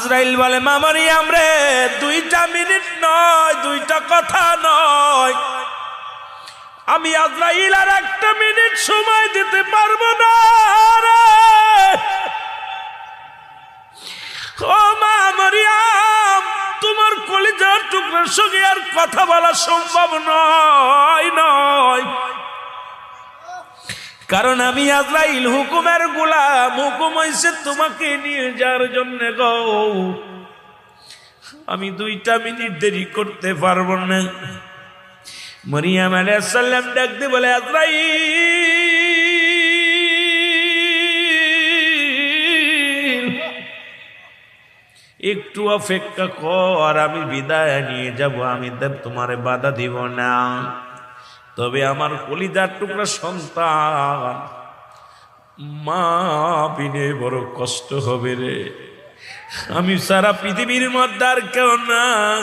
আজরাইল বলে মা মারিয়াম রে, 2টা মিনিট নয়, 2টা কথা নয়, আমি আজরাইল আর 1টা মিনিট সময় দিতে পারবো না রে। ও মা মারিয়াম, তোমার কলিজার টুকরার সঙ্গে আর কথা বলা সম্ভব নয়, কারণ আমি আজরাইল হুকুমের গোলাম, হুকুম হইছে তোমাকে নিয়ে যাওয়ার জন্য গো। আমি 2টা মিনিট দেরি করতে পারবো না। মারিয়াম আলাইহিস সালাম ডাক দিয়ে বলে আজরাইল, একটু অপেক্ষা কর, আমি বিদায় নিয়ে যাব, আমি তোমারে বাধা দিব না। তবে আমার কলিজার টুকরা সন্তান, মা বিনে বড় কষ্ট হবে রে, আমি সারা পৃথিবীর মধ্যে আর কেউ না।